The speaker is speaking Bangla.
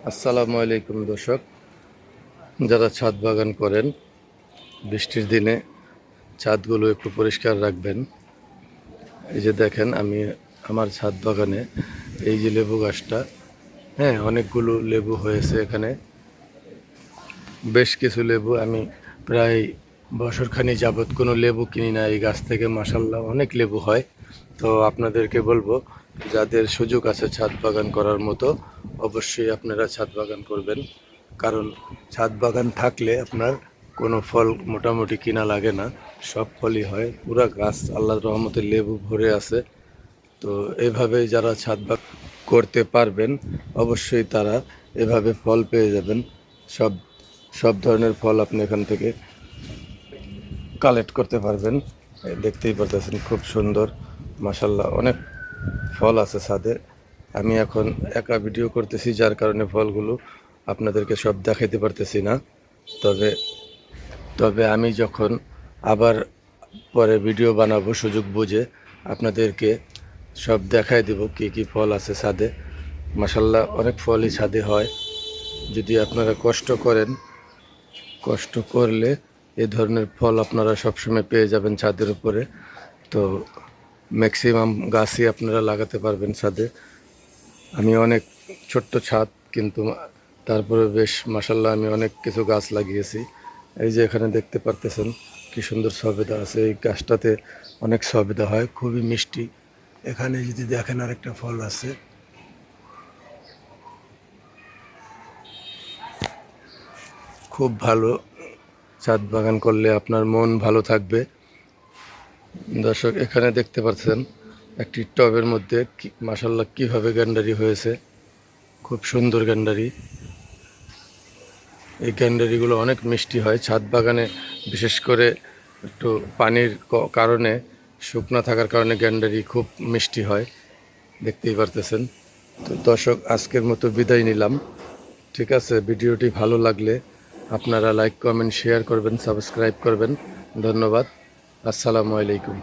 আসসালামু আলাইকুম দর্শক, যারা ছাদ বাগান করেন বৃষ্টির দিনে ছাদগুলো একটু পরিষ্কার রাখবেন। এই যে দেখেন, আমি আমার ছাদ বাগানে এই যে লেবু গাছটা, হ্যাঁ, অনেকগুলো লেবু হয়েছে এখানে। বেশ কিছু লেবু আমি প্রায় বছরখানি যাবৎ কোনো লেবু কিনি না এই গাছ থেকে। মাসাল্লাহ অনেক লেবু হয়। তো আপনাদেরকে বলবো, যাদের সুযোগ আছে ছাদ বাগান করার মতো, অবশ্যই আপনারা ছাদ বাগান করবেন। কারণ ছাদ বাগান থাকলে আপনার কোনো ফল মোটামুটি কিনা লাগে না, সব ফলই হয়। পুরা গাছ আল্লাহর রহমতে লেবু ভরে আছে। তো এভাবে যারা ছাদ বাগান করতে পারবেন, অবশ্যই তারা এভাবে ফল পেয়ে যাবেন। সব সব ধরনের ফল আপনি এখান থেকে কালেক্ট করতে পারবেন। দেখতেই পারতেছেন খুব সুন্দর, মাশাল্লাহ অনেক ফল আছে ছাদে। আমি এখন একা ভিডিও করতেছি, যার কারণে ফলগুলো আপনাদেরকে সব দেখাইতে পারতেছি না। তবে তবে আমি যখন আবার পরে ভিডিও বানাবো সুযোগ বুঝে, আপনাদেরকে সব দেখাই দেব কি কি ফল আছে ছাদে। মাশাল্লাহ অনেক ফলই ছাদে হয়। যদি আপনারা কষ্ট করেন, কষ্ট করলে এ ধরনের ফল আপনারা সবসময় পেয়ে যাবেন ছাদের উপরে। তো ম্যাক্সিমাম গাছই আপনারা লাগাতে পারবেন ছাদে। আমি অনেক ছোট্ট ছাদ, কিন্তু তারপরে বেশ মাশাল্লাহ আমি অনেক কিছু গাছ লাগিয়েছি। এই যে এখানে দেখতে পারতেছেন কি সুন্দর সবেদা আছে। এই গাছটাতে অনেক সবেদা হয়, খুবই মিষ্টি। এখানে যদি দেখেন আরেকটা ফল আছে, খুব ভালো। ছাদ বাগান করলে আপনার মন ভালো থাকবে। দর্শক, এখানে দেখতে পাচ্ছেন একটি টবের মধ্যে মাশাল্লাহ কীভাবে গ্যান্ডারি হয়েছে, খুব সুন্দর গ্যান্ডারি। এই গ্যান্ডারিগুলো অনেক মিষ্টি হয় ছাদ বাগানে, বিশেষ করে একটু পানির কারণে, শুকনো থাকার কারণে গ্যান্ডারি খুব মিষ্টি হয়, দেখতেই পারতেছেন। তো দর্শক, আজকের মতো বিদায় নিলাম। ঠিক আছে, ভিডিওটি ভালো লাগলে আপনারা লাইক, কমেন্ট, শেয়ার করবেন, সাবস্ক্রাইব করবেন। ধন্যবাদ। আসসালামু আলাইকুম।